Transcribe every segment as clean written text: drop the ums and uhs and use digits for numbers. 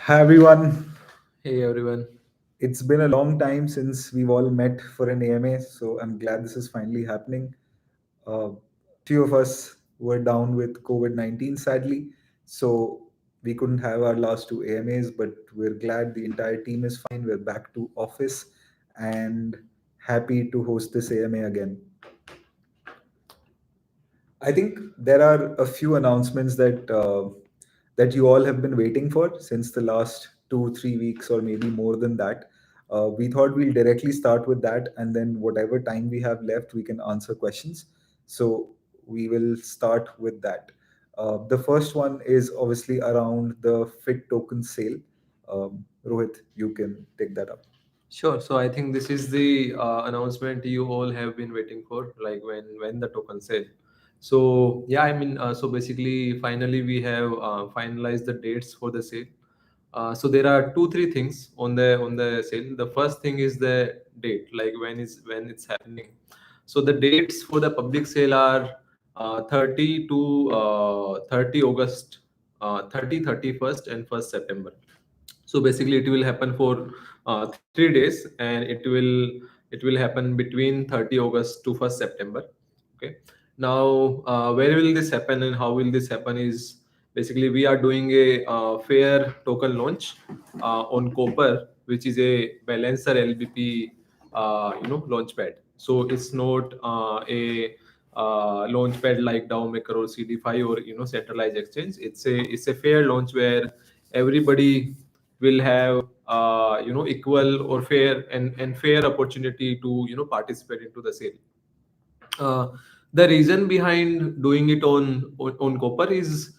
Hi everyone. Hey everyone. It's been a long time since we've all met for an AMA, so I'm glad this is finally happening. A few of us were down with COVID 19, sadly, so we couldn't have our last two AMAs, but we're glad the entire team is fine. We're back to office and happy to host this AMA again. I think there are a few announcements that you all have been waiting for since the last 2 3 weeks or maybe more than that. We thought we'll directly start with that, and then whatever time we have left, we can answer questions. So we will start with that. The first one is obviously around the Fit token sale. Rohit, you can take that up. Sure. So I think this is the announcement you all have been waiting for, like when the token sale. So yeah, so basically, finally we have finalized the dates for the sale. So there are two, three things on the sale. The first thing is the date, like when it's happening. So the dates for the public sale are 30 to 30 August, 30, 31st, and 1st September. So basically it will happen for 3 days, and it will happen between 30 August to 1st September. Okay. Now where will this happen and how will this happen is basically we are doing a fair token launch on Copper, which is a balancer LBP launchpad. So it's not a launchpad like DAOmaker or CD5 or centralized exchange. It's a fair launch where everybody will have equal or fair and fair opportunity to participate into the sale. uh, the reason behind doing it on Copper is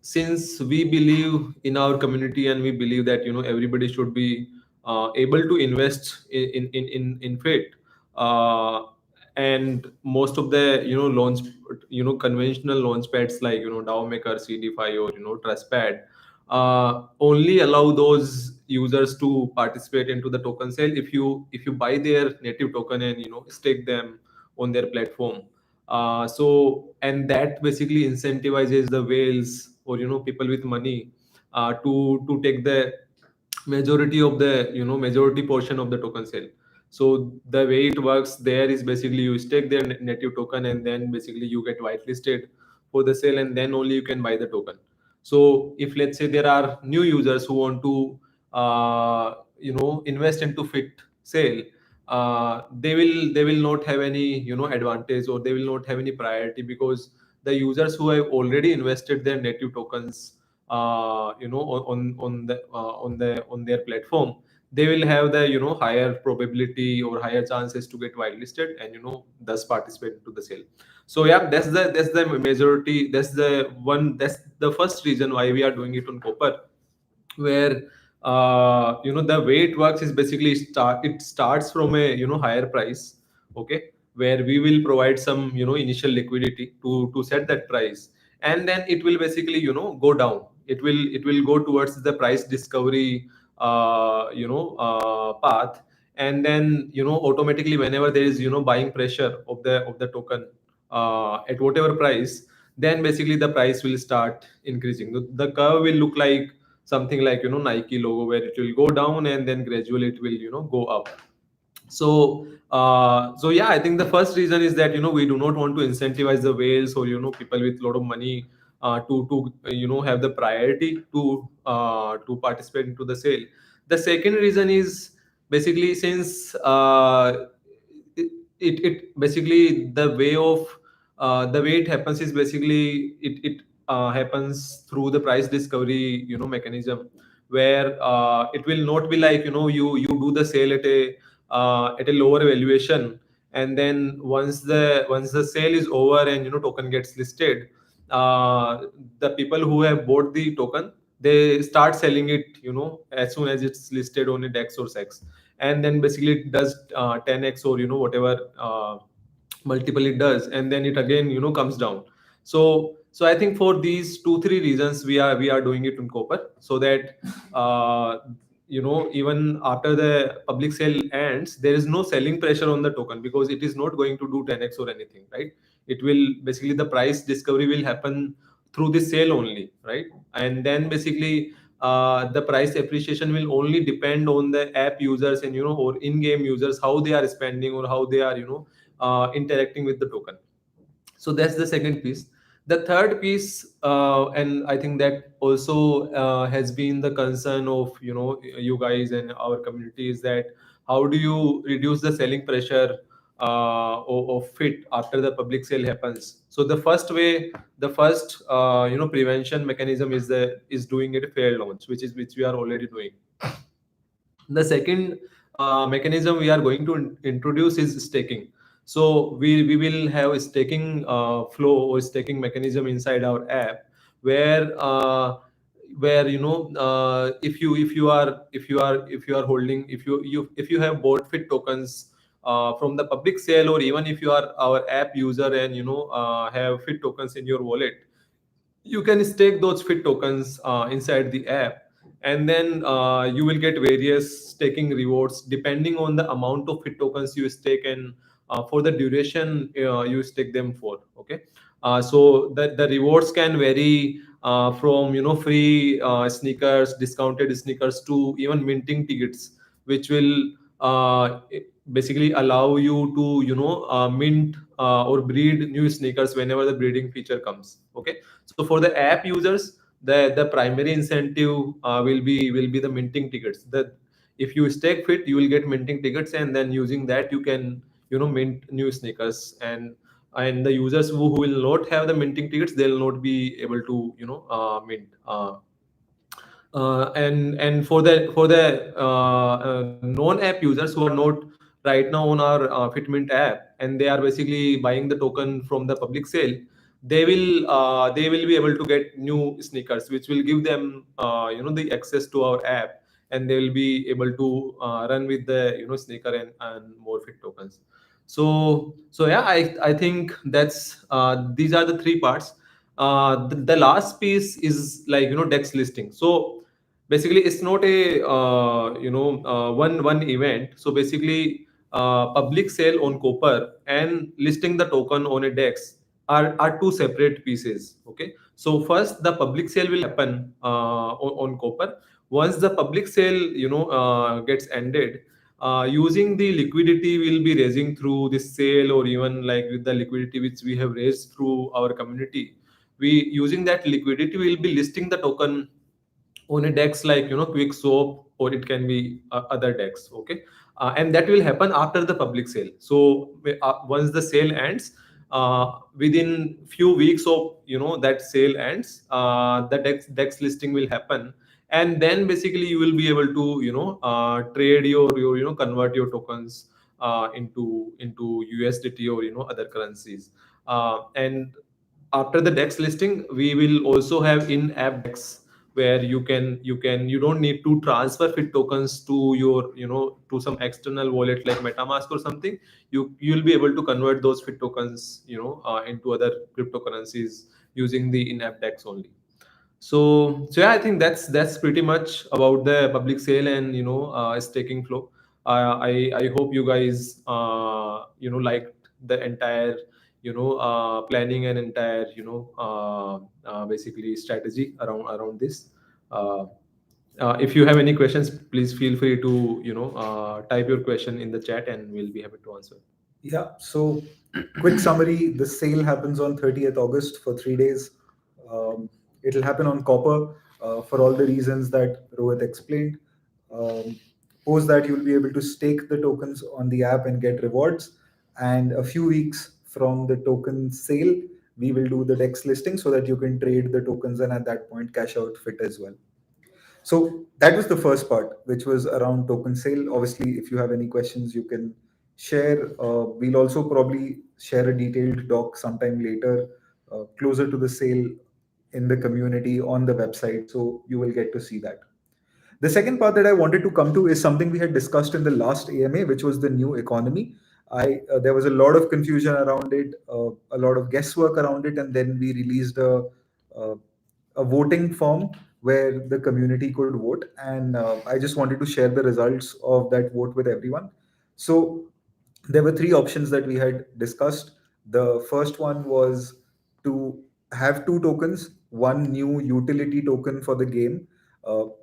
since we believe in our community and we believe that everybody should be able to invest in Fate. uh, and most of the launch conventional launch pads like DAOmaker, CD5 or Trustpad only allow those users to participate into the token sale if you buy their native token and stake them on their platform. And that basically incentivizes the whales or people with money to take the majority portion of the token sale. So the way it works there is basically you stake their native token and then basically you get whitelisted for the sale and then only you can buy the token. So if let's say there are new users who want to invest into Fit sale, they will not have any advantage, or they will not have any priority, because the users who have already invested their native tokens on their platform, they will have the higher probability or higher chances to get whitelisted and thus participate into the sale. So yeah, that's the majority. That's the first reason why we are doing it on Copper, where the way it works is basically it starts from a higher price. Okay. Where we will provide some initial liquidity to set that price, and then it will basically go down. It will go towards the price discovery path, and then automatically whenever there is buying pressure of the token at whatever price, then basically the price will start increasing. The curve will look like something like Nike logo, where it will go down and then gradually it will go up. So yeah, I think the first reason is that we do not want to incentivize the whales or people with a lot of money to have the priority to participate into the sale. The second reason is basically since it basically the way it happens is basically it happens through the price discovery mechanism, where it will not be like you do the sale at a lower valuation, and then once the sale is over and token gets listed, the people who have bought the token, they start selling it as soon as it's listed on a DEX or SEX, and then basically it does 10x or whatever multiple it does, and then it again comes down. So I think for these 2 3 reasons we are doing it in Copper, so that uh, even after the public sale ends, there is no selling pressure on the token, because it is not going to do 10x or anything, right? It will basically, the price discovery will happen through the sale only, right? And then basically the price appreciation will only depend on the app users and or in-game users, how they are spending or how they are interacting with the token. So that's the second piece. The third piece, and I think that also has been the concern of you guys and our community, is that how do you reduce the selling pressure of fit after the public sale happens. So the first way, the first prevention mechanism is doing it fair launch, which we are already doing. The second mechanism we are going to introduce is staking. So we will have a staking flow or staking mechanism inside our app, where if you are holding, if you have bought fit tokens from the public sale, or even if you are our app user and have fit tokens in your wallet, you can stake those fit tokens inside the app, and then you will get various staking rewards depending on the amount of fit tokens you stake, and for the duration you stake them for. Okay. So the rewards can vary from free sneakers, discounted sneakers, to even minting tickets, which will basically allow you to mint or breed new sneakers whenever the breeding feature comes. Okay. So for the app users, the primary incentive will be the minting tickets. That if you stake fit, you will get minting tickets, and then using that you can mint new sneakers. And the users who will not have the minting tickets, they'll not be able to mint. And for the non-app users who are not right now on our Fitment app, and they are basically buying the token from the public sale, they will be able to get new sneakers, which will give them the access to our app, and they will be able to run with the sneaker and more fit tokens. So yeah, I think that's these are the three parts. The last piece is like dex listing. So basically it's not a one event. So basically public sale on copper and listing the token on a dex are two separate pieces. Okay. So first the public sale will happen on copper. Once the public sale gets ended, using the liquidity we'll be raising through this sale, or even like with the liquidity which we have raised through our community, we using that liquidity we'll be listing the token on a dex like quick soap, or it can be other dex. Okay. And that will happen after the public sale. So once the sale ends, within few weeks of that sale ends, the dex listing will happen, and then basically you will be able to trade your convert your tokens into USDT or other currencies. And after the dex listing, we will also have in-app dex, where you don't need to transfer fit tokens to your to some external wallet like MetaMask or something. You'll be able to convert those fit tokens into other cryptocurrencies using the in-app dex only. So yeah, I think that's pretty much about the public sale and staking flow. I hope you guys liked the entire planning and entire basically strategy around this. Uh, if you have any questions, please feel free to type your question in the chat, and we'll be happy to answer. Yeah. So, quick summary: the sale happens on 30th August for 3 days. It'll happen on copper for all the reasons that Rohit explained. Um, Post that, you'll be able to stake the tokens on the app and get rewards. And a few weeks from the token sale, we will do the DEX listing so that you can trade the tokens and at that point cash out fit as well. So that was the first part, which was around token sale. Obviously, if you have any questions, you can share. We'll also probably share a detailed doc sometime later, closer to the sale in the community on the website. So you will get to see that. The second part that I wanted to come to is something we had discussed in the last AMA, which was the new economy. There was a lot of confusion around it, a lot of guesswork around it, and then we released uh, a voting form where the community could vote. And I just wanted to share the results of that vote with everyone. So there were three options that we had discussed. The first one was to have two tokens, one new utility token for the game,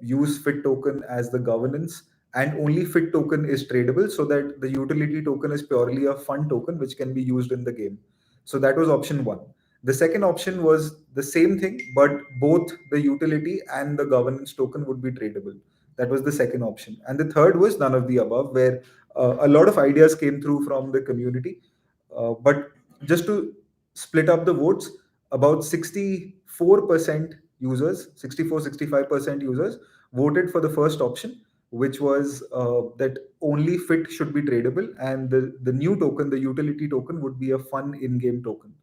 use fit token as the governance, and only fit token is tradable, so that the utility token is purely a fun token which can be used in the game. So that was option one. The second option was the same thing, but both the utility and the governance token would be tradable. That was the second option. And the third was none of the above, where a lot of ideas came through from the community. But just to split up the votes, about 64% users, 64-65% users voted for the first option, which was that only fit should be tradable, and the new token, the utility token, would be a fun in-game token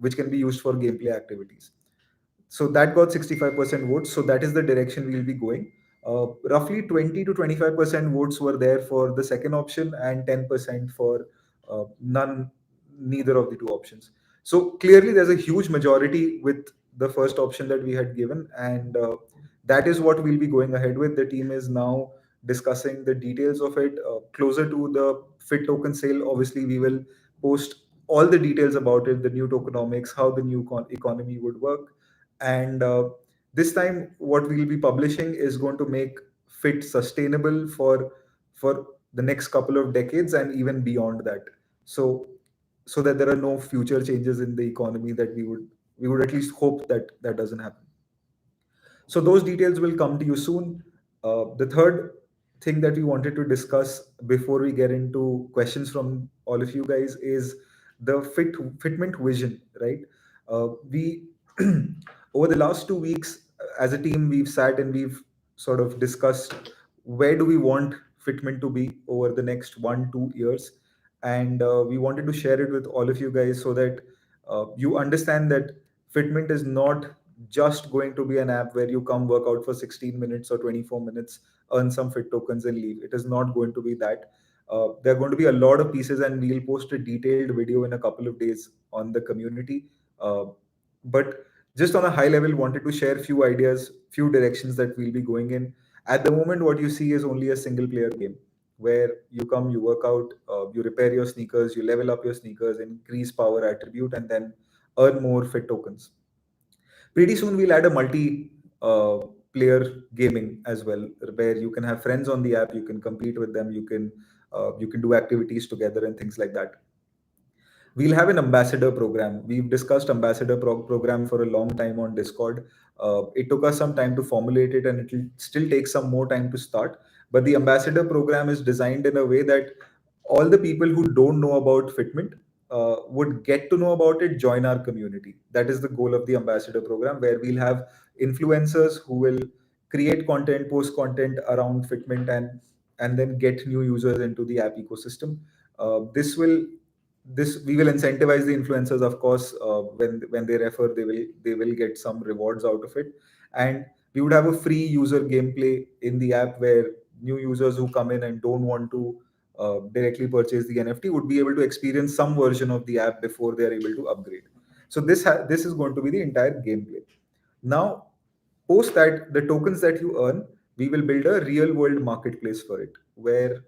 which can be used for gameplay activities. So that got 65% votes. So that is the direction we'll be going. Roughly 20 to 25% votes were there for the second option, and 10% for neither of the two options. So clearly, there's a huge majority with the first option that we had given, and that is what we'll be going ahead with. The team is now discussing the details of it. Closer to the Fit token sale, obviously, we will post all the details about it, the new tokenomics, how the new economy would work. And this time, what we'll be publishing is going to make Fit sustainable for the next couple of decades and even beyond that. So so that there are no future changes in the economy, that we would at least hope that that doesn't happen. So those details will come to you soon. The third thing that we wanted to discuss before we get into questions from all of you guys is the Fitment vision, right? We over the last 2 weeks, as a team, we've sat and we've sort of discussed where do we want Fitment to be over the next 1-2 years, and we wanted to share it with all of you guys so that you understand that Fitment is not just going to be an app where you come work out for 16 minutes or 24 minutes, earn some fit tokens and leave. It is not going to be that. There are going to be a lot of pieces, and we'll post a detailed video in a couple of days on the community. But just on a high level, wanted to share few ideas, few directions that we'll be going in. At the moment, what you see is only a single player game where you come, you work out, you repair your sneakers, you level up your sneakers, increase power attribute, and then earn more fit tokens. Pretty soon we'll add a multi player gaming as well, where you can have friends on the app, you can compete with them, you can do activities together and things like that. We'll have an ambassador program. We've discussed ambassador program for a long time on Discord. It took us some time to formulate it, and it'll still take some more time to start. But the ambassador program is designed in a way that all the people who don't know about Fitment would get to know about it, join our community. That is the goal of the ambassador program, where we'll have influencers who will create content, post content around Fitment, and then get new users into the app ecosystem. This we will incentivize the influencers, of course. When they refer, they will get some rewards out of it. And we would have a free user gameplay in the app, where new users who come in and don't want to directly purchase the NFT would be able to experience some version of the app before they are able to upgrade. So this is going to be the entire gameplay. Now, post that, the tokens that you earn, we will build a real world marketplace for it, where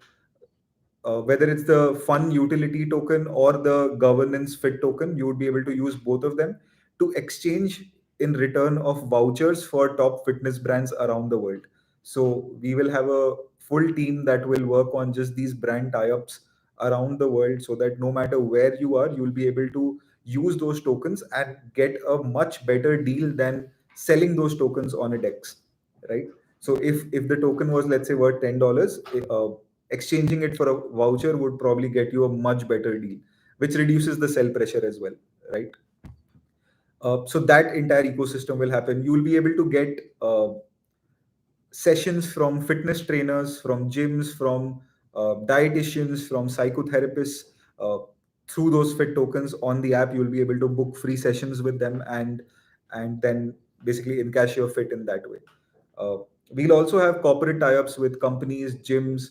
whether it's the fun utility token or the governance fit token, you would be able to use both of them to exchange in return of vouchers for top fitness brands around the world. So we will have a full team that will work on just these brand tie-ups around the world, so that no matter where you are, you'll be able to use those tokens and get a much better deal than selling those tokens on a DEX, right? So if the token was, let's say, worth $10, exchanging it for a voucher would probably get you a much better deal, which reduces the sell pressure as well, right? So that entire ecosystem will happen. You will be able to get sessions from fitness trainers, from gyms, from dietitians, from psychotherapists. uh, Through those fit tokens on the app, you'll be able to book free sessions with them, and then basically encash your fit in that way. uh, we'll also have corporate tie-ups with companies, gyms,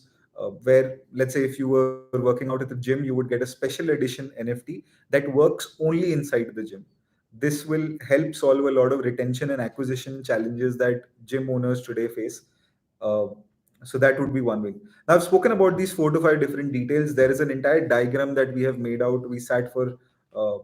where, let's say, if you were working out at the gym, you would get a special edition NFT that works only inside the gym. This will help solve a lot of retention and acquisition challenges that gym owners today face. Uh, so that would be one way. Now, I've spoken about these 4 to 5 different details. There is an entire diagram that we have made out. We sat for uh,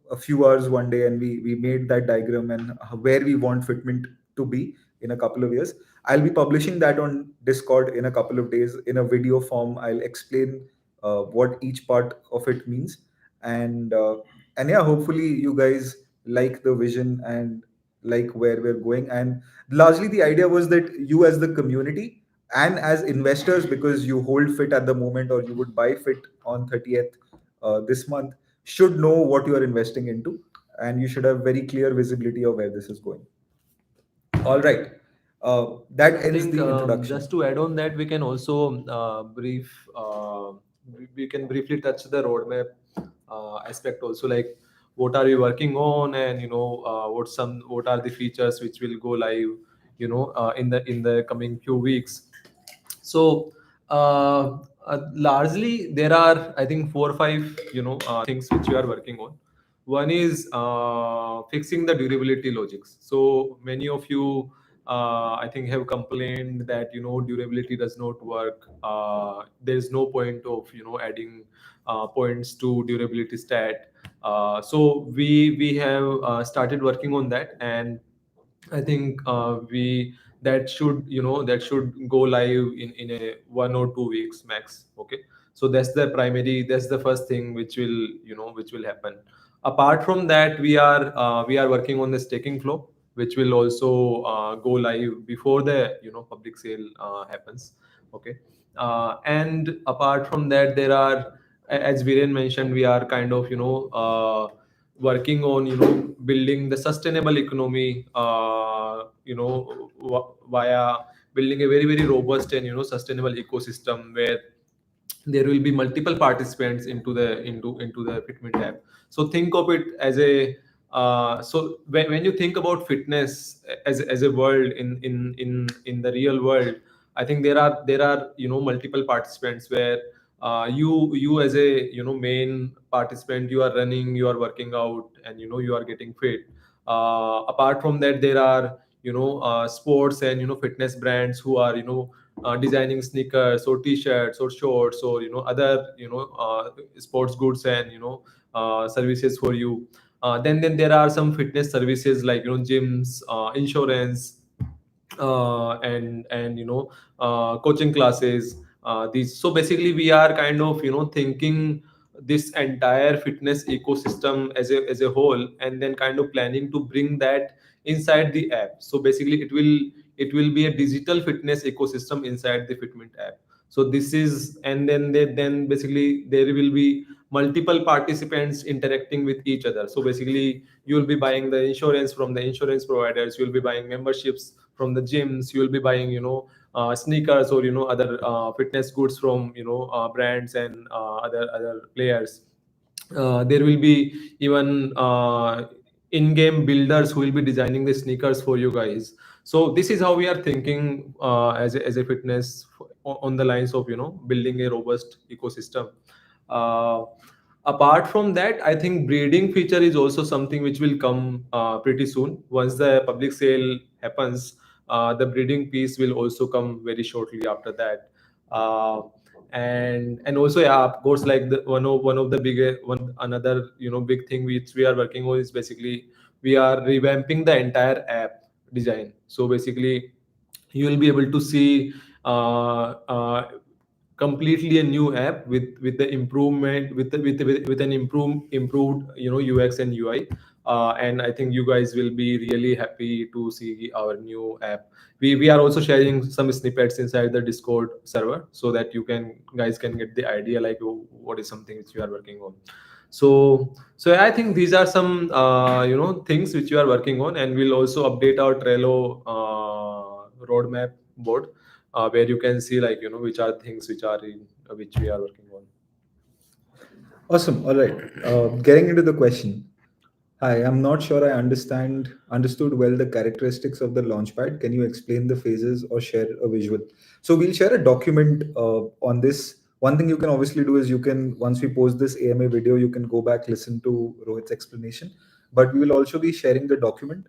a few hours one day, and we made that diagram and where we want Fitment to be in a couple of years. I'll be publishing that on Discord in a couple of days in a video form. I'll explain what each part of it means, and yeah, hopefully you guys like the vision and like where we're going. And largely the idea was that you as the community and as investors, because you hold Fit at the moment or you would buy Fit on 30th this month, should know what you are investing into, and you should have very clear visibility of where this is going. All right. That I ends think the introduction. just to add on that, we can also we can briefly touch the roadmap aspect also, like what are we working on, and what are the features which will go live, in the coming few weeks. So largely there are, I think, 4 or 5 things which we are working on. One is fixing the durability logics. So many of you, I think, have complained that durability does not work. There is no point of adding points to durability stat. So we have started working on that, and I think we that should go live in a 1 or 2 weeks max. Okay, so that's the first thing which will happen. Apart from that, we are working on the staking flow, which will also go live before the public sale happens. Okay, and apart from that, there are, as Viren mentioned, we are kind of working on building the sustainable economy, via building a very very robust and sustainable ecosystem where there will be multiple participants into the Fitment app. So think of it as a so when you think about fitness as a world in the real world, I think there are multiple participants where you as a main participant, you are running, you are working out, and you are getting fit. Apart from that, there are sports and fitness brands who are designing sneakers or t-shirts or shorts or other sports goods and services for you. Then there are some fitness services like gyms, insurance, and coaching classes. These So basically we are kind of thinking this entire fitness ecosystem as a whole, and then kind of planning to bring that inside the app. So basically it will be a digital fitness ecosystem inside the Fitment app. So this is, and then basically there will be multiple participants interacting with each other. So basically you will be buying the insurance from the insurance providers, you will be buying memberships from the gyms, you will be buying sneakers or other fitness goods from brands and other players. There will be even in-game builders who will be designing the sneakers for you guys. So this is how we are thinking as a fitness on the lines of building a robust ecosystem. uh, Apart from that, I think breeding feature is also something which will come pretty soon. Once the public sale happens, the breeding piece will also come very shortly after that. uh, and also, yeah, of course, like the one of the big one another big thing which we are working on is basically we are revamping the entire app design. So basically you will be able to see completely a new app with the improvement with an improved UX and UI. And I think you guys will be really happy to see our new app. We are also sharing some snippets inside the Discord server so that you can guys can get the idea like what is something which you are working on. So I think these are some things which you are working on, and we'll also update our Trello roadmap board, where you can see like which are things which are in which we are working on. Awesome. All right. Getting into the question. Hi, I'm not sure I understood well the characteristics of the launchpad. Can you explain the phases or share a visual? So we'll share a document on this. One thing you can obviously do is you can, once we post this AMA video, you can go back, listen to Rohit's explanation. But we will also be sharing the document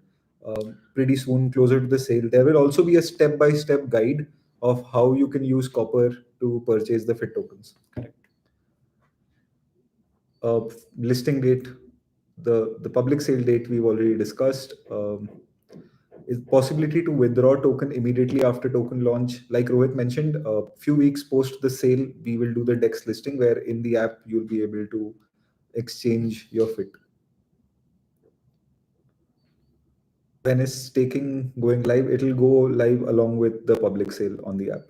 pretty soon, closer to the sale. There will also be a step-by-step guide of how you can use Copper to purchase the Fit tokens. Listing date, the public sale date we've already discussed. is possibility to withdraw token immediately after token launch. Like Rohit mentioned, a few weeks post the sale, we will do the DEX listing, where in the app you'll be able to exchange your fit. When is staking going live? It'll go live along with the public sale on the app.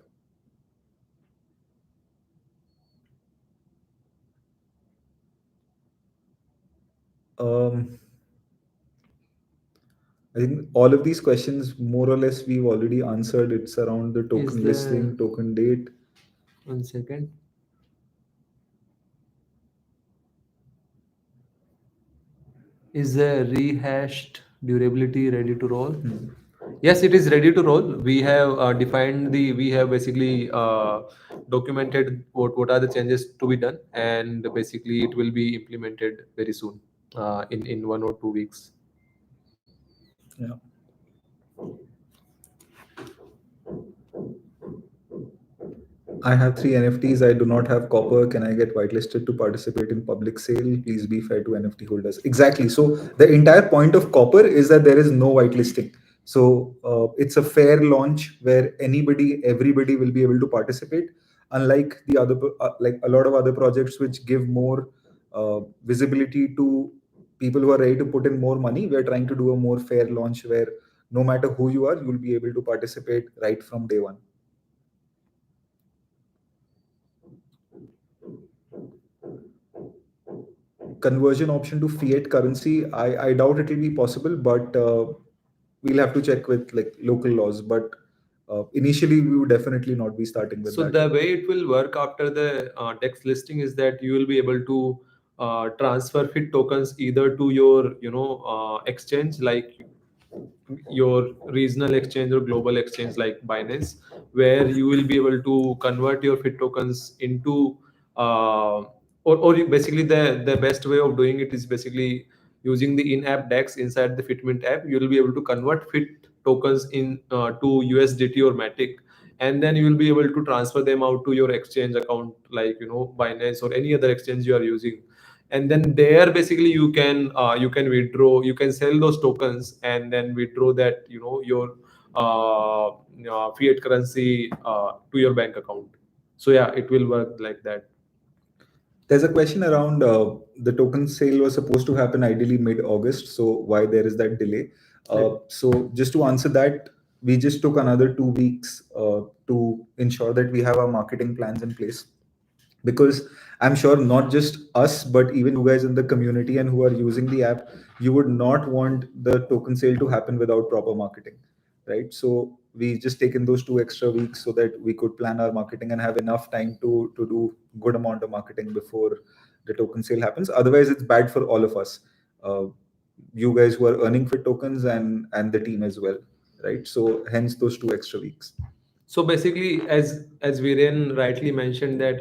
Um, I think all of these questions, more or less, we've already answered. It's around the Is token there listing, token date. 1 second? Is the rehashed durability ready to roll? Hmm. Yes, it is ready to roll. We have defined the, we have basically documented what are the changes to be done, and basically it will be implemented very soon, in 1 or 2 weeks. Yeah. I have three NFTs. I do not have copper. Can I get whitelisted to participate in public sale? Please be fair to NFT holders. Exactly. So the entire point of copper is that there is no whitelisting. So it's a fair launch where anybody, everybody will be able to participate. Unlike the other, like a lot of other projects which give more visibility to people who are ready to put in more money, we're trying to do a more fair launch where no matter who you are, you'll be able to participate right from day one. Conversion option to fiat currency, I doubt it will be possible, but we'll have to check with like local laws. But initially, we would definitely not be starting with So that. the way it will work after the DEX listing is that you will be able to transfer fit tokens either to your, exchange, like your regional exchange or global exchange like Binance, where you will be able to convert your fit tokens into, basically the best way of doing it is basically using the in-app DEX inside the Fitment app. You will be able to convert fit tokens in to USDT or Matic, and then you will be able to transfer them out to your exchange account, like Binance or any other exchange you are using. And then there basically you can withdraw, you can sell those tokens and then withdraw that, your fiat currency to your bank account. So yeah, it will work like that. There's a question around the token sale was supposed to happen ideally mid-August. So why there is that delay? So just to answer that, we just took another 2 weeks to ensure that we have our marketing plans in place, because I'm sure not just us but even you guys in the community and who are using the app, you would not want the token sale to happen without proper marketing, right? So we just taken those 2 extra weeks so that we could plan our marketing and have enough time to do good amount of marketing before the token sale happens. Otherwise it's bad for all of us, uh, you guys who are earning fit tokens and the team as well, right? So hence those 2 extra weeks. So basically, as Viren rightly mentioned, that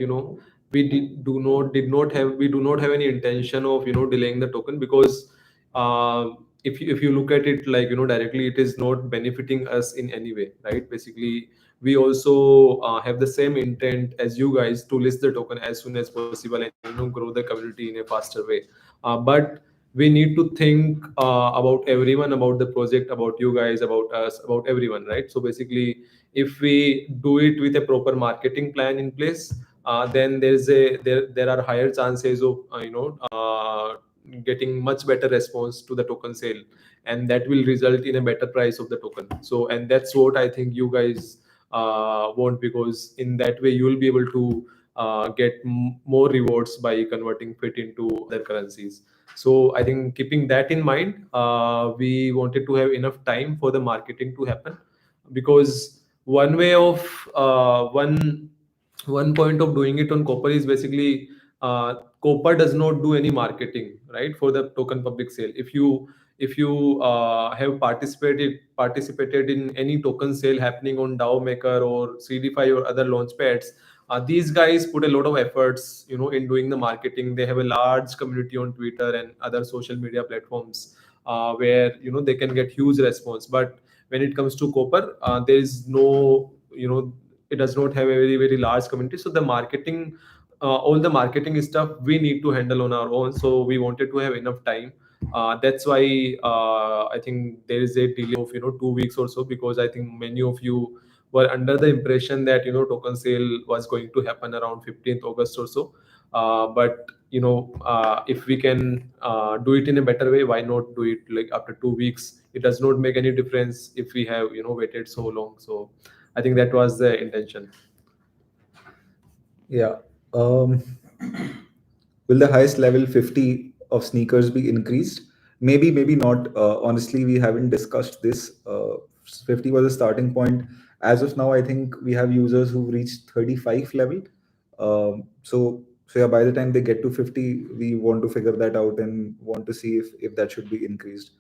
we do not have any intention of delaying the token, because uh, if you look at it like directly, it is not benefiting us in any way, right? Basically, we also have the same intent as you guys to list the token as soon as possible and grow the community in a faster way. But we need to think about everyone, about the project, about you guys, about us, about everyone, right? So basically, if we do it with a proper marketing plan in place, then there are higher chances of getting much better response to the token sale, and that will result in a better price of the token. So, and that's what I think you guys want, because in that way you will be able to get more rewards by converting fit into other currencies. So I think keeping that in mind, we wanted to have enough time for the marketing to happen, because one way of one point of doing it on Copper is basically, Copper does not do any marketing, right, for the token public sale. If you have participated in any token sale happening on DAO Maker or CDFI or other launchpads, these guys put a lot of efforts, in doing the marketing. They have a large community on Twitter and other social media platforms, where they can get huge response. But when it comes to Copper, there is no, it does not have a very very large community. So the marketing, all the marketing stuff we need to handle on our own. So we wanted to have enough time. That's why I think there is a delay of 2 weeks or so, because I think many of you were under the impression that token sale was going to happen around 15th August or so. But if we can do it in a better way, why not do it like after 2 weeks? It does not make any difference if we have waited so long. So I think that was the intention. Yeah. Um, will the highest level 50 of sneakers be increased? Maybe, maybe not. Honestly, we haven't discussed this. 50 was a starting point. As of now, I think we have users who've reached 35 level. So yeah, by the time they get to 50, we want to figure that out and want to see if that should be increased.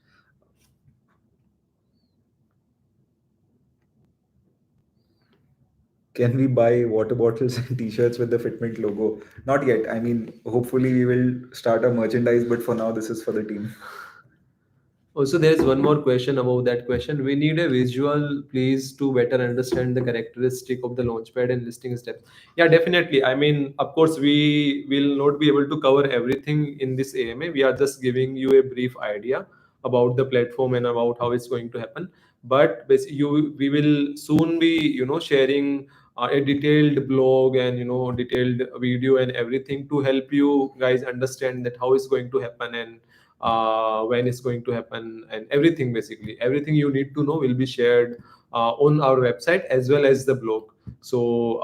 Can we buy water bottles and t-shirts with the Fitment logo? Not yet. I mean, hopefully we will start our merchandise, but for now, this is for the team. Also, there's one more question about that question. We need a visual, please, to better understand the characteristic of the launchpad and listing steps. Yeah, definitely. I mean, of course, we will not be able to cover everything in this AMA. We are just giving you a brief idea about the platform and about how it's going to happen. But basically, we will soon be, sharing a detailed blog and detailed video and everything to help you guys understand that how it's going to happen, and when it's going to happen, and everything, basically everything you need to know will be shared on our website as well as the blog. So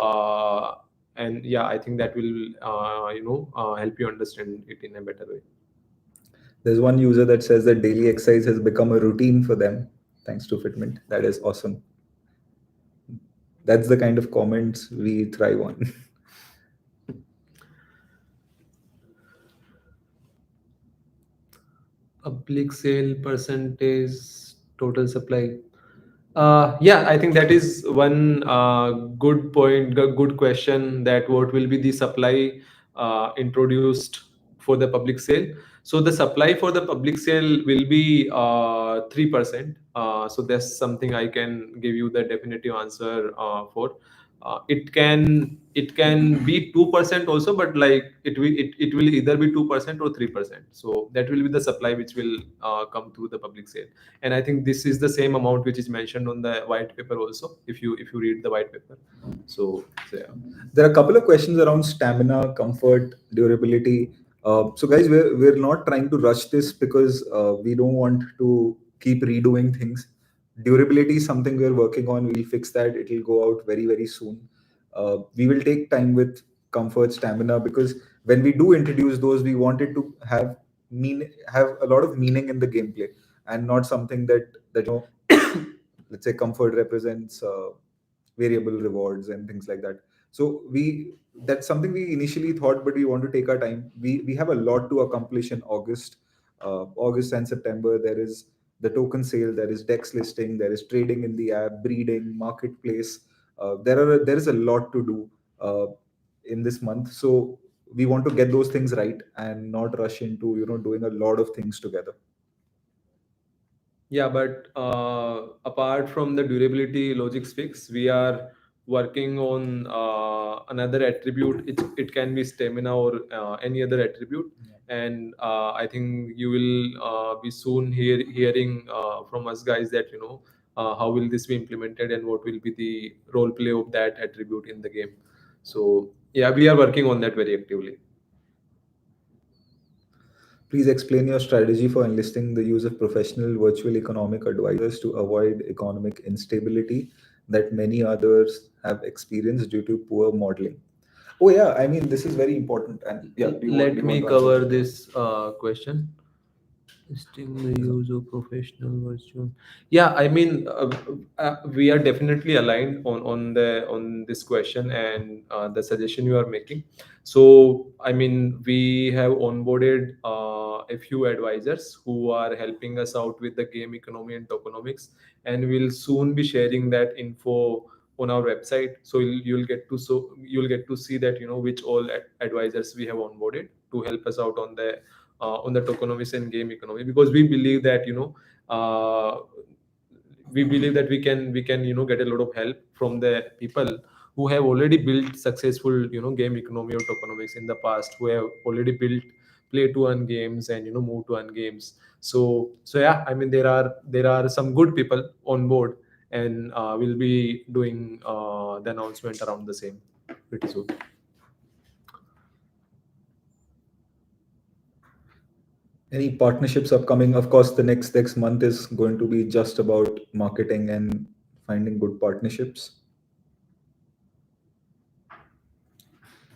and yeah, I think that will help you understand it in a better way. There's one user that says that daily exercise has become a routine for them thanks to Fitment. That is awesome. That's the kind of comments we thrive on. Public sale percentage, total supply. Yeah, I think that is one good point, good question, that what will be the supply introduced for the public sale. So the supply for the public sale will be 3%. So that's something I can give you the definitive answer for. It can be 2% also, but like it will either be 2% or 3%. So that will be the supply which will come through the public sale. And I think this is the same amount which is mentioned on the white paper also, if you read the white paper. So yeah. There are a couple of questions around stamina, comfort, durability. So, guys, we're not trying to rush this because we don't want to keep redoing things. Durability is something we're working on. We'll fix that. It'll go out very, very soon. We will take time with comfort, stamina, because when we do introduce those, we want it to have a lot of meaning in the gameplay, and not something that let's say comfort represents variable rewards and things like that. So we that's something we initially thought, but we want to take our time. We have a lot to accomplish in August and September. There is the token sale, there is dex listing, there is trading in the app, breeding, marketplace. There is a lot to do in this month. So we want to get those things right and not rush into doing a lot of things together. Yeah, but apart from the durability logics fix, we are working on another attribute. It can be stamina or any other attribute. And I think you will be soon hearing from us guys that how will this be implemented and what will be the role play of that attribute in the game. So yeah, we are working on that very actively. Please explain your strategy for enlisting the use of professional virtual economic advisors to avoid economic instability that many others have experienced due to poor modeling. Oh yeah, I mean this is very important. And yeah, do Let you want me to answer cover that? this question. Testing the use of professional virtual. Yeah, I mean, we are definitely aligned on this question and the suggestion you are making. So, I mean, we have onboarded a few advisors who are helping us out with the game economy and tokenomics, and we'll soon be sharing that info on our website. So you'll get to see that which all advisors we have onboarded to help us out on the tokenomics and game economy, because uh, we believe that we can get a lot of help from the people who have already built successful game economy or tokenomics in the past, who have already built play to earn games and move to earn games. So yeah, I mean there are some good people on board, and we'll be doing the announcement around the same pretty soon. Any partnerships upcoming? Of course, the next month is going to be just about marketing and finding good partnerships.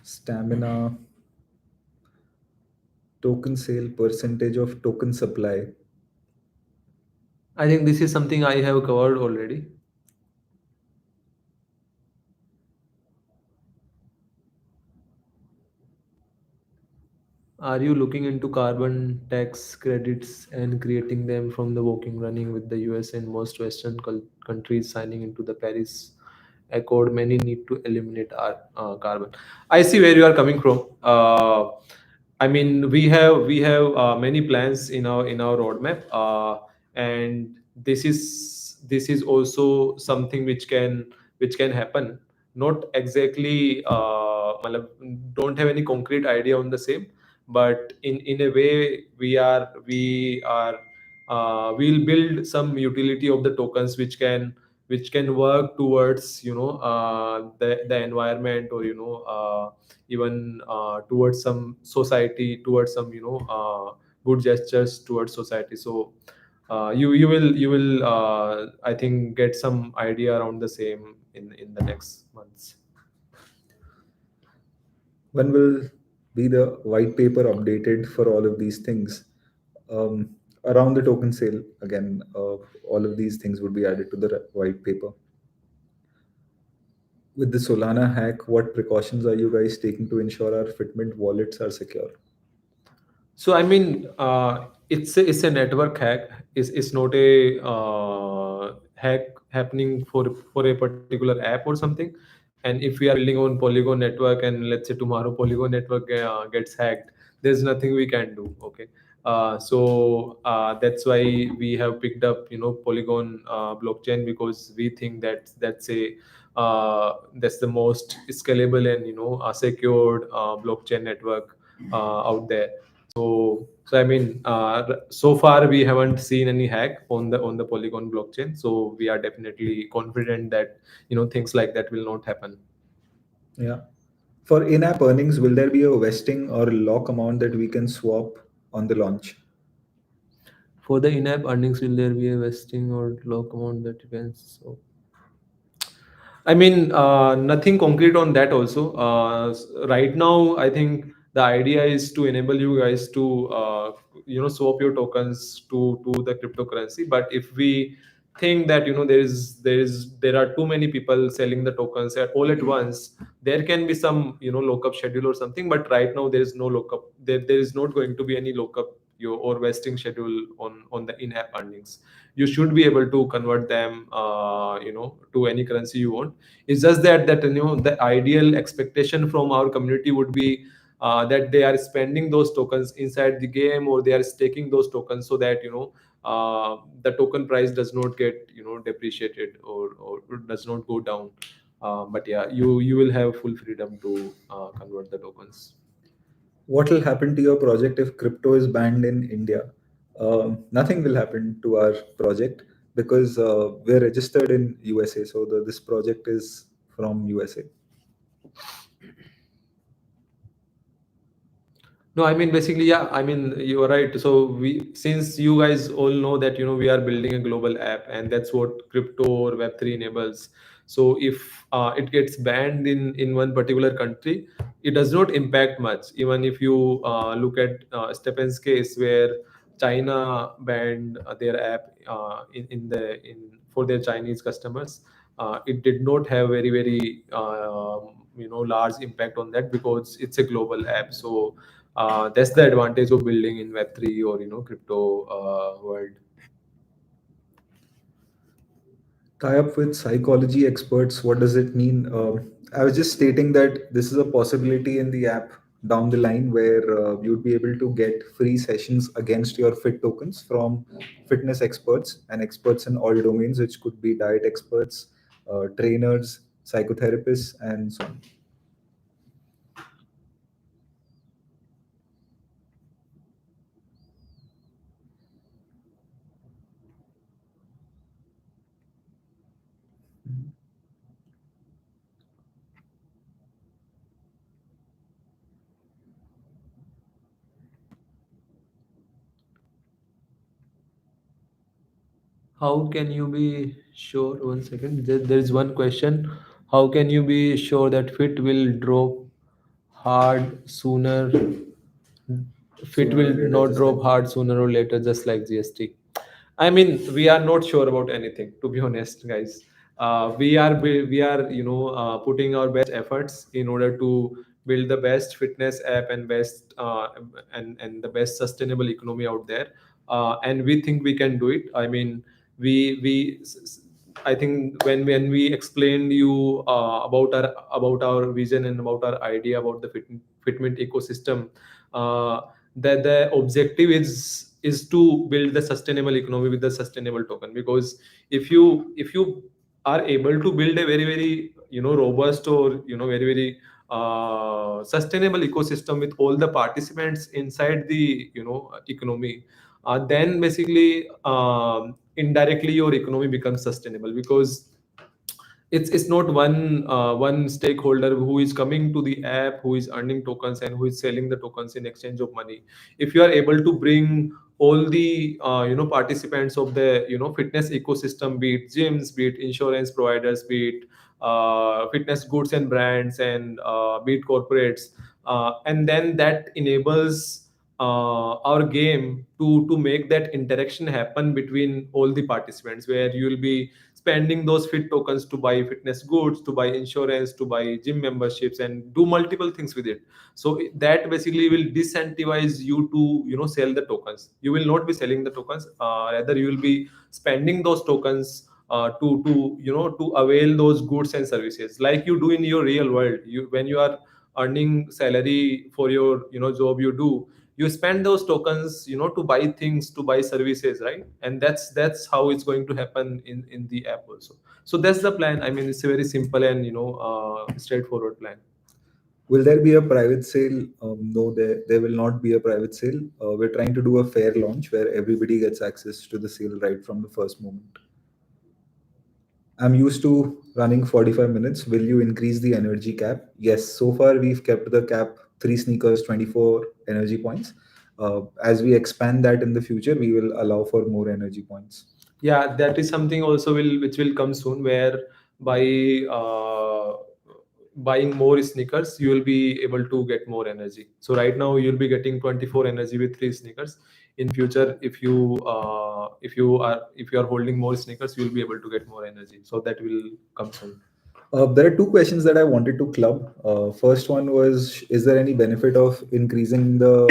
Stamina, token sale, percentage of token supply. I think this is something I have covered already. Are you looking into carbon tax credits and creating them from the working running with the US and most Western countries signing into the Paris Accord? Many need to eliminate our carbon. I see where you are coming from. I mean, we have many plans in our roadmap, and this is also something which can happen. Not exactly, matlab, don't have any concrete idea on the same, but in a way we'll build some utility of the tokens which can work towards the environment, or even towards some society, towards some good gestures towards society. So you will I think get some idea around the same in the next months. When will be the white paper updated for all of these things? Around the token sale, again, all of these things would be added to the white paper. With the Solana hack, what precautions are you guys taking to ensure our Fitment wallets are secure? So I mean, it's a network hack. It's not a hack happening for a particular app or something. And if we are building on Polygon network, and let's say tomorrow Polygon network gets hacked, there's nothing we can do. Okay. So that's why we have picked up Polygon blockchain, because we think that that's the most scalable and secured blockchain network out there. So I mean, so far we haven't seen any hack on the Polygon blockchain. So we are definitely confident that things like that will not happen. Yeah. For in-app earnings, will there be a vesting or lock amount that we can swap on the launch? For the in-app earnings, will there be a vesting or lock amount that you can? So I mean, nothing concrete on that also. Right now, I think the idea is to enable you guys to, swap your tokens to the cryptocurrency. But if we think that there are too many people selling the tokens all at once, there can be some lockup schedule or something. But right now, there is no lockup. There is not going to be any lockup or vesting schedule on the in-app earnings. You should be able to convert them, to any currency you want. It's just that the ideal expectation from our community would be that they are spending those tokens inside the game, or they are staking those tokens, so that the token price does not get depreciated, or does not go down. But yeah, you will have full freedom to convert the tokens. What will happen to your project if crypto is banned in India? Nothing will happen to our project because we're registered in USA. So this project is from USA. No, I mean basically, yeah. I mean you are right. So since you guys all know that we are building a global app, and that's what crypto or Web3 enables. So if it gets banned in one particular country, it does not impact much. Even if you look at Stepan's case, where China banned their app in for their Chinese customers, it did not have very large impact on that, because it's a global app. So that's the advantage of building in Web3 or crypto world. Tie up with psychology experts. What does it mean? I was just stating that this is a possibility in the app down the line where you'd be able to get free sessions against your fit tokens from fitness experts and experts in all domains, which could be diet experts, trainers, psychotherapists, and so on. How can you be sure? One second. There is one question. How can you be sure that fit will drop hard sooner? Fit sooner or will later, not just like drop hard sooner or later, just like GST. I mean, we are not sure about anything, to be honest, guys. We are putting our best efforts in order to build the best fitness app and best and the best sustainable economy out there. And we think we can do it. I mean, we I think when we explained you about our vision and about our idea about the fitment ecosystem, uh, that the objective is to build the sustainable economy with the sustainable token. Because if you are able to build a very robust or very sustainable ecosystem with all the participants inside the economy, then basically indirectly your economy becomes sustainable. Because it's not one stakeholder who is coming to the app, who is earning tokens and who is selling the tokens in exchange of money. If you are able to bring all the participants of the fitness ecosystem, be it gyms, be it insurance providers, be it fitness goods and brands, and be it corporates, and then that enables our game to make that interaction happen between all the participants, where you will be spending those fit tokens to buy fitness goods, to buy insurance, to buy gym memberships, and do multiple things with it. So that basically will disincentivize you to sell the tokens. You will not be selling the tokens, rather you will be spending those tokens to avail those goods and services like you do in your real world. You When you are earning salary for your job you do, you spend those tokens to buy things, to buy services, right? And that's how it's going to happen in the app also. So that's the plan. I mean, it's a very simple and straightforward plan. will there be a private sale? No, there will not be a private sale. We're trying to do a fair launch where everybody gets access to the sale right from the first moment. I'm used to running 45 minutes. Will you increase the energy cap? Yes, so far we've kept the cap 3 sneakers, 24 energy points. As we expand that in the future, we will allow for more energy points. Yeah, that is something also which will come soon, where by uh, buying more sneakers you will be able to get more energy. So right now you'll be getting 24 energy with 3 sneakers. In future, if you are holding more sneakers, you'll be able to get more energy. So that will come soon. There are two questions that I wanted to club. First one was, is there any benefit of increasing the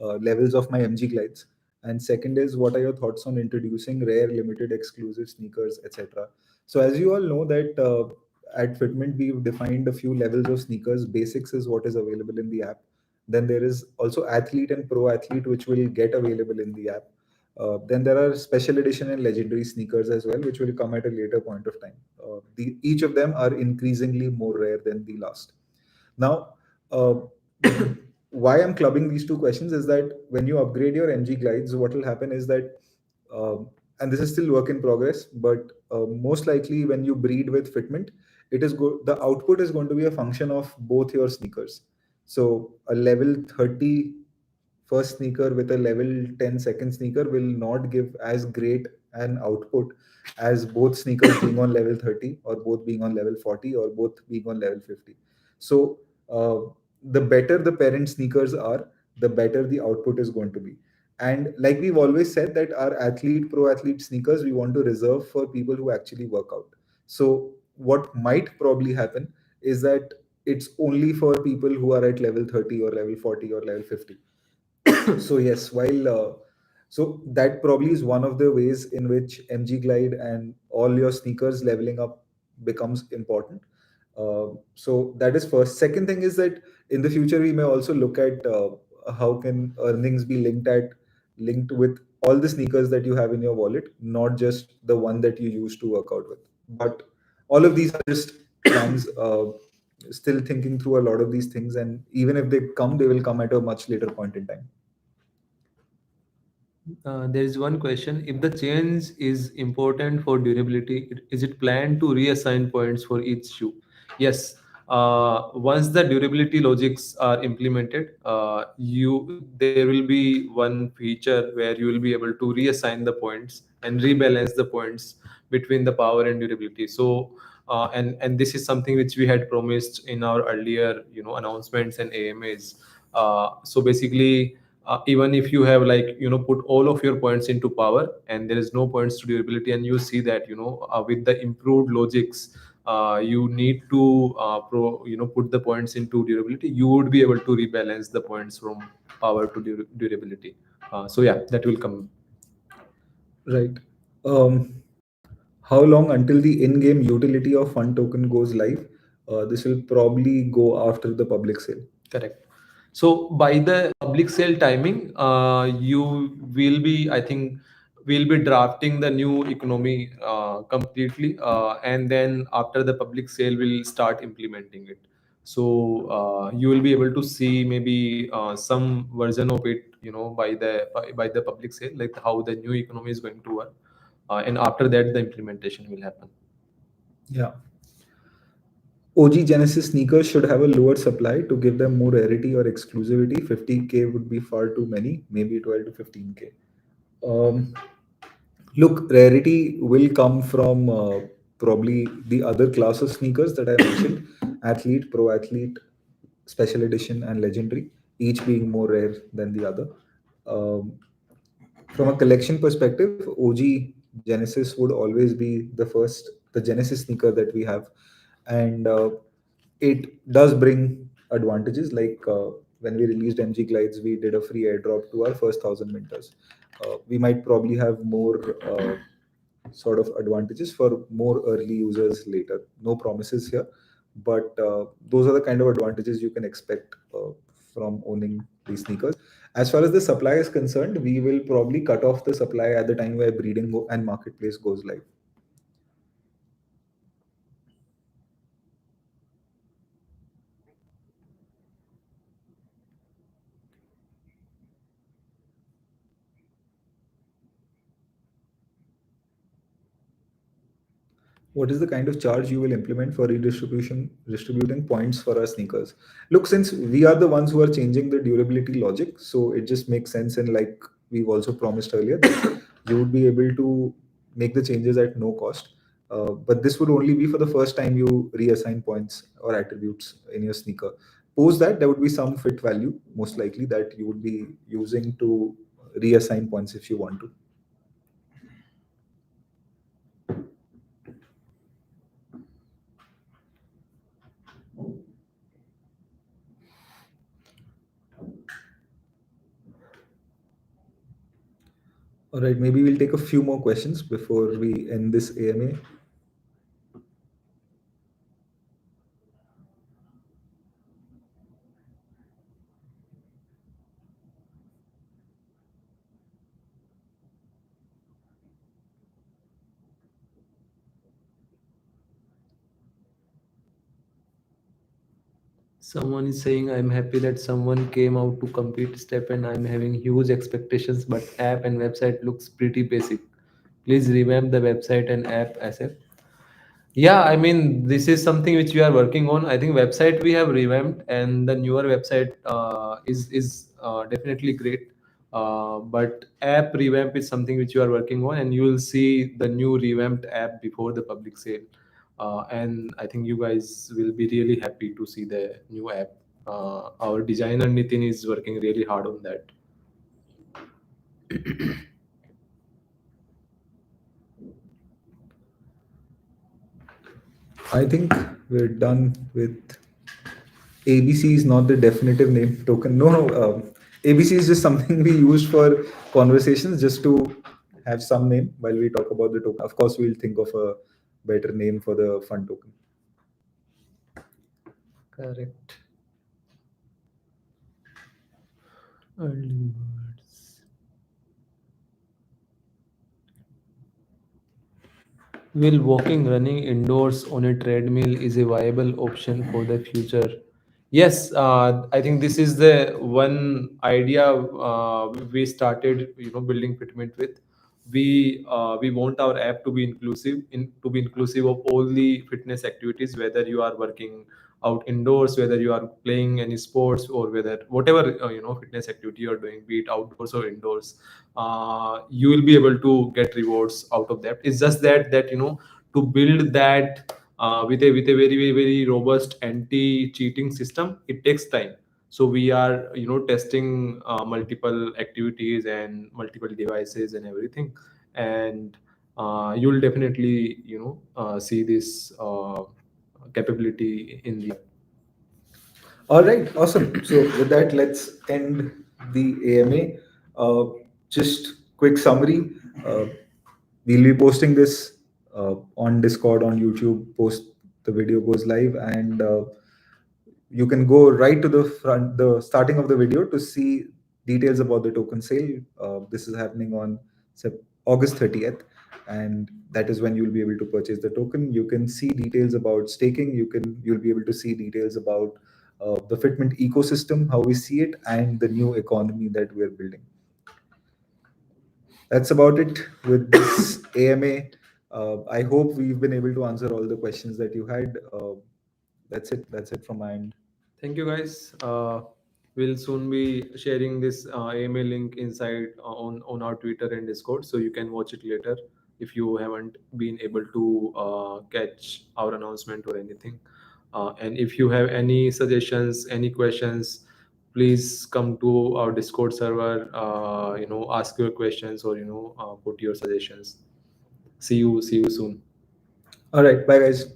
levels of my MG glides? And second is, what are your thoughts on introducing rare, limited, exclusive sneakers, etc.? So as you all know that at Fitment, we've defined a few levels of sneakers. Basics is what is available in the app. Then there is also athlete and pro athlete, which will get available in the app. Then there are special edition and legendary sneakers as well, which will come at a later point of time. Each of them are increasingly more rare than the last. Now, uh, why I'm clubbing these two questions is that when you upgrade your MG glides, what will happen is that, and this is still work in progress, but most likely when you breed with fitment, the output is going to be a function of both your sneakers. So a level 30 first sneaker with a level 10 second sneaker will not give as great an output as both sneakers being on level 30 or both being on level 40 or both being on level 50. So uh, the better the parent sneakers are, the better the output is going to be. And like we've always said that our athlete pro athlete sneakers we want to reserve for people who actually work out. So what might probably happen is that it's only for people who are at level 30 or level 40 or level 50. So yes, while so that probably is one of the ways in which MG Glide and all your sneakers leveling up becomes important. So that is first. Second thing is that in the future we may also look at how can earnings be linked with all the sneakers that you have in your wallet, not just the one that you use to work out with. But all of these are just plans. Still thinking through a lot of these things, and even if they come, they will come at a much later point in time. There is one question. If the change is important for durability, is it planned to reassign points for each shoe? Yes. once the durability logics are implemented, you there will be one feature where you will be able to reassign the points and rebalance the points between the power and durability. So and this is something which we had promised in our earlier announcements and AMAs. So basically, even if you have, like, put all of your points into power and there is no points to durability, and you see that with the improved logics, you need to put the points into durability, you would be able to rebalance the points from power to durability. So yeah, that will come. Right. How long until the in-game utility of fund token goes live? This will probably go after the public sale. Correct. So by the public sale timing, you will be, I think, we'll be drafting the new economy completely, and then after the public sale, we'll start implementing it. So you will be able to see maybe some version of it, by the public sale, like how the new economy is going to work, and after that, the implementation will happen. Yeah. OG Genesis sneakers should have a lower supply to give them more rarity or exclusivity. 50K would be far too many, maybe 12 to 15K. Um, Look, rarity will come from probably the other class of sneakers that I mentioned: athlete, pro athlete, special edition, and legendary, each being more rare than the other. Um, from a collection perspective, OG Genesis would always be the Genesis sneaker that we have, and it does bring advantages. Like when we released MG Glides, we did a free airdrop to our first 1,000 minters. We might probably have more sort of advantages for more early users later. No promises here, but those are the kind of advantages you can expect from owning these sneakers. As far as the supply is concerned, we will probably cut off the supply at the time where and marketplace goes live. What is the kind of charge you will implement for distributing points for our sneakers? Look, since we are the ones who are changing the durability logic, so it just makes sense. And like we've also promised earlier, that you would be able to make the changes at no cost. But this would only be for the first time you reassign points or attributes in your sneaker. Post that, there would be some fit value, most likely, that you would be using to reassign points if you want to. All right, maybe we'll take a few more questions before we end this AMA. Someone is saying, I'm happy that someone came out to complete step and I'm having huge expectations, but app and website looks pretty basic. Please revamp the website and app asset. Yeah, I mean, this is something which we are working on. I think website we have revamped, and the newer website is definitely great. But app revamp is something which you are working on, and you will see the new revamped app before the public sale. And I think you guys will be really happy to see the new app. Our designer Nitin is working really hard on that. I think we're done with ABC. Is not the definitive name token. No, no. ABC is just something we use for conversations just to have some name while we talk about the token. Of course, we'll think of a better name for the fund token. Correct. Early birds. Will walking, running indoors on a treadmill is a viable option for the future? Yes, I think this is the one idea we started, building Fitment with. we want our app to be inclusive of all the fitness activities, whether you are working out indoors, whether you are playing any sports, or whether whatever fitness activity you are doing, be it outdoors or indoors, you will be able to get rewards out of that. It's just that to build that with a very robust anti cheating system, it takes time. So we are testing multiple activities and multiple devices and everything, and you'll definitely see this capability in the app. All right, awesome. So with that, let's end the AMA. Just quick summary. Uh, we'll be posting this on Discord, on YouTube. Post the video goes live, and you can go right to the front, the starting of the video, to see details about the token sale. This is happening on August 30th, and that is when you'll be able to purchase the token. You can see details about staking. You'll be able to see details about the Fitment ecosystem, how we see it, and the new economy that we're building. That's about it with this AMA. I hope we've been able to answer all the questions that you had. That's it. That's it from my end. Thank you, guys. We'll soon be sharing this email link inside on our Twitter and Discord, so you can watch it later if you haven't been able to catch our announcement or anything. And if you have any suggestions, any questions, please come to our Discord server. Ask your questions, or put your suggestions. See you soon. All right. Bye, guys.